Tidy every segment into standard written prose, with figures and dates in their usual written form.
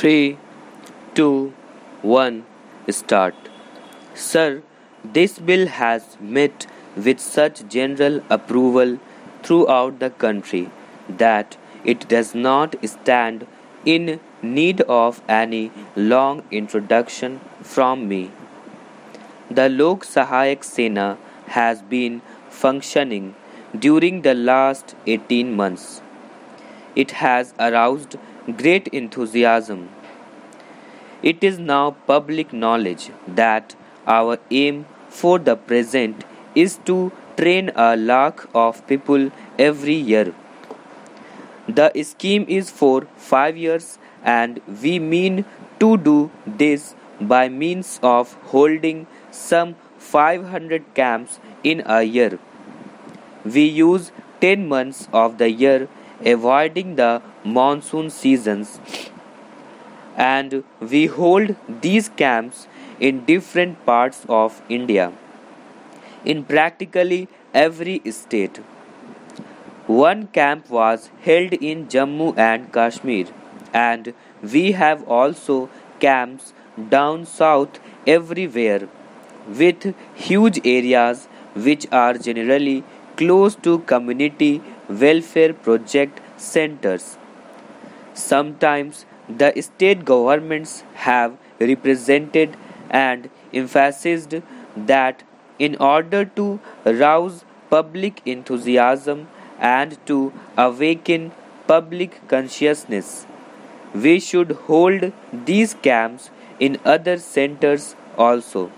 3, 2, 1, start. Sir, this bill has met with such general approval throughout the country that it does not stand in need of any long introduction from me. The Lok Sahayak Sena has been functioning during the last 18 months. It has aroused great enthusiasm. It is now public knowledge that our aim for the present is to train a lakh of people every year. The scheme is for 5 years and we mean to do this by means of holding some 500 camps in a year. We use 10 months of the year avoiding the monsoon seasons and we hold these camps in different parts of India, in practically every state. One camp was held in Jammu and Kashmir, and we have also camps down south everywhere with huge areas which are generally close to community welfare project centers. Sometimes the state governments have represented and emphasized that in order to rouse public enthusiasm and to awaken public consciousness, we should hold these camps in other centers also.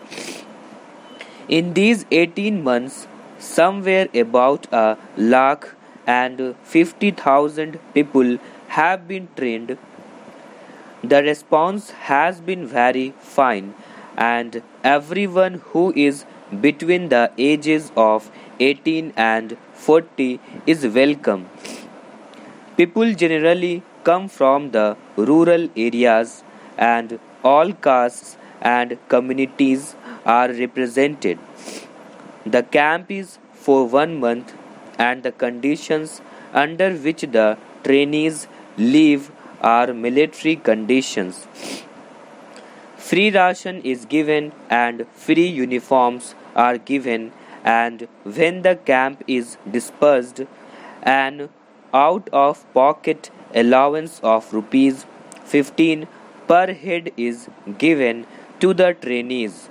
In these 18 months, somewhere about a lakh and 50,000 people have been trained. The response has been very fine, and everyone who is between the ages of 18 and 40 is welcome. People generally come from the rural areas, and all castes and communities are represented. The camp is for 1 month, and the conditions under which the trainees live are military conditions. Free ration is given and free uniforms are given, and when the camp is dispersed, an out of pocket allowance of rupees 15 per head is given to the trainees.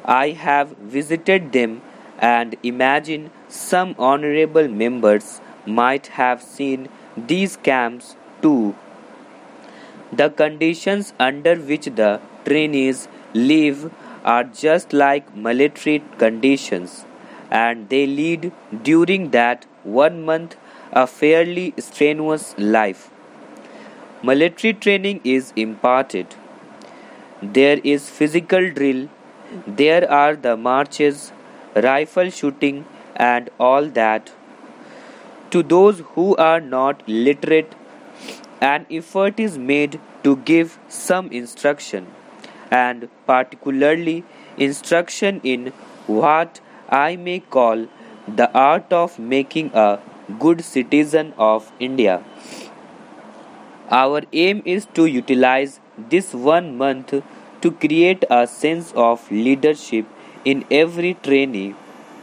I have visited them and imagine some honorable members might have seen these camps too. The conditions under which the trainees live are just like military conditions, and they lead during that 1 month a fairly strenuous life. Military training is imparted. There is physical drill, there are the marches, rifle shooting, and all that. To those who are not literate, an effort is made to give some instruction, and particularly instruction in what I may call the art of making a good citizen of India. Our aim is to utilize this 1 month to create a sense of leadership in every trainee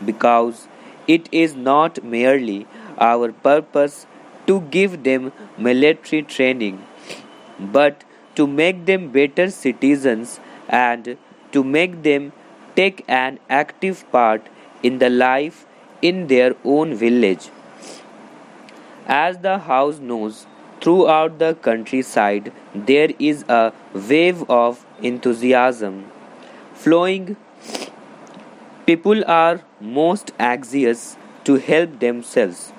because it is not merely our purpose to give them military training, but to make them better citizens and to make them take an active part in the life in their own village. As the House knows, throughout the countryside there is a wave of enthusiasm flowing. People are most anxious to help themselves.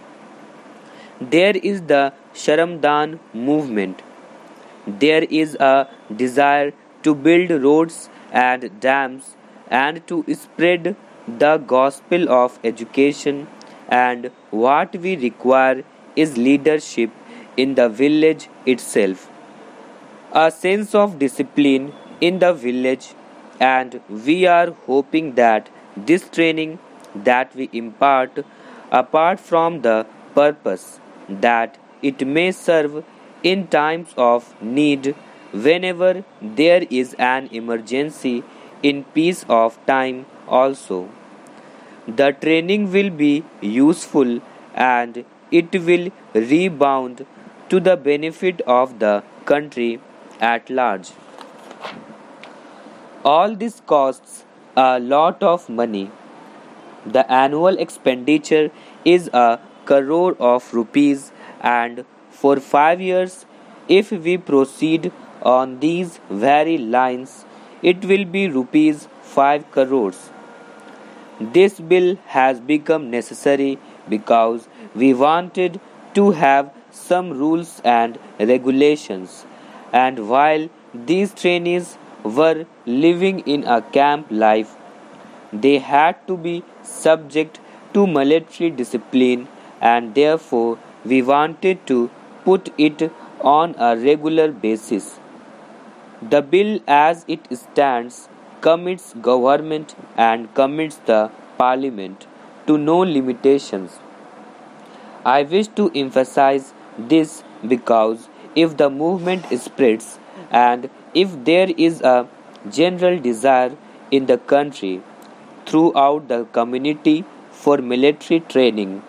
There is the Sharamdan movement. There is a desire to build roads and dams and to spread the gospel of education, and what we require is leadership in the village itself, a sense of discipline in the village, and we are hoping that this training that we impart, apart from the purpose that it may serve in times of need, whenever there is an emergency, in peace of time also. The training will be useful and it will rebound to the benefit of the country at large. All this costs a lot of money. The annual expenditure is a crore of rupees, and for 5 years, if we proceed on these very lines, it will be rupees 5 crores. This bill has become necessary because we wanted to have some rules and regulations, and while these trainees were living in a camp life, they had to be subject to military discipline, and therefore we wanted to put it on a regular basis. The bill as it stands commits government and commits the parliament to no limitations. I wish to emphasize this because if the movement spreads and if there is a general desire in the country throughout the community for military training,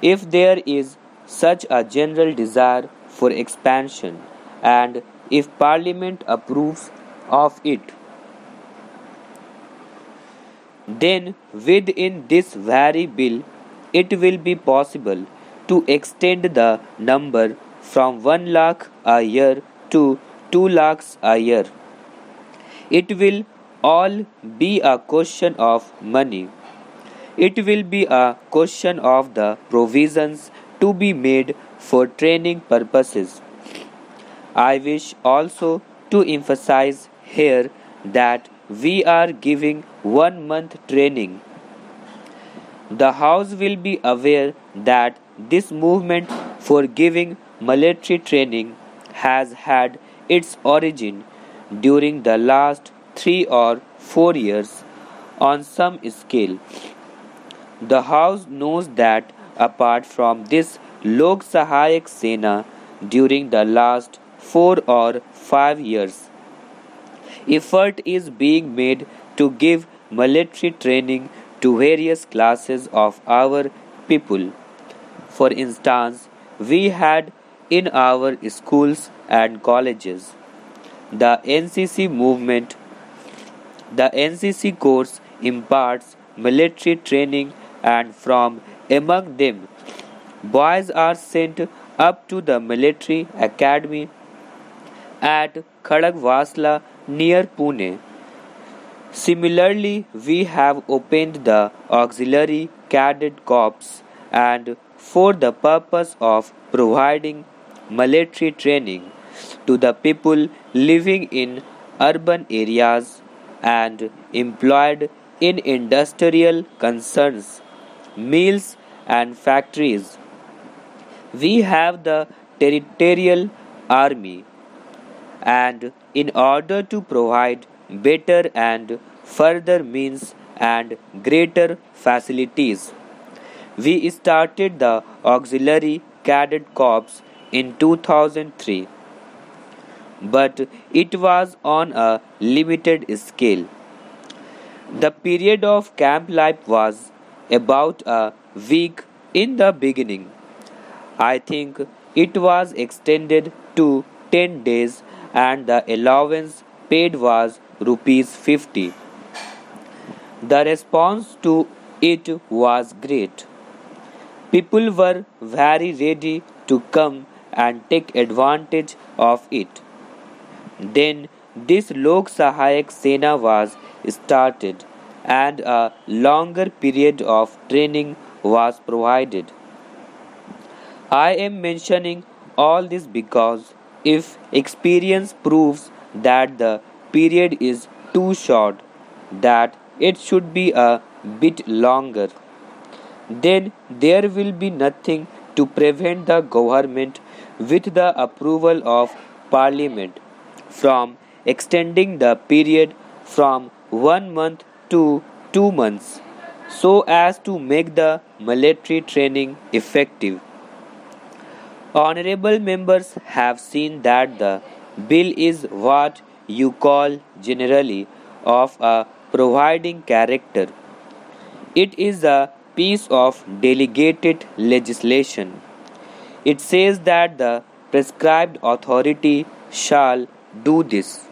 if there is such a general desire for expansion, and if Parliament approves of it, then within this very bill it will be possible to extend the number from 1 lakh a year to 2 lakhs a year. It will all be a question of money. It will be a question of the provisions to be made for training purposes. I wish also to emphasize here that we are giving 1 month training. The House will be aware that this movement for giving military training has had its origin during the last 3 or 4 years on some scale. The House knows that apart from this Lok Sahayak Sena during the last 4 or 5 years, effort is being made to give military training to various classes of our people. For instance, we had in our schools and colleges the NCC movement. The NCC course imparts military training, and from among them, boys are sent up to the military academy at Khadagwasla near Pune. Similarly, we have opened the Auxiliary Cadet Corps and for the purpose of providing military training to the people living in urban areas and employed in industrial concerns, mills, and factories. We have the Territorial Army, and in order to provide better and further means and greater facilities, we started the Auxiliary Cadet Corps in 2003, but it was on a limited scale. The period of camp life was about a week in the beginning. I think it was extended to 10 days and the allowance paid was rupees 50. The response to it was great. People were very ready to come and take advantage of it. Then this Lok Sahayak Sena was started and a longer period of training was provided. I am mentioning all this because if experience proves that the period is too short, that it should be a bit longer, then there will be nothing to prevent the government with the approval of Parliament from extending the period from 1 month to 2 months so as to make the military training effective. Honorable members have seen that the bill is what you call generally of a providing character. It is a piece of delegated legislation. It says that the prescribed authority shall do this.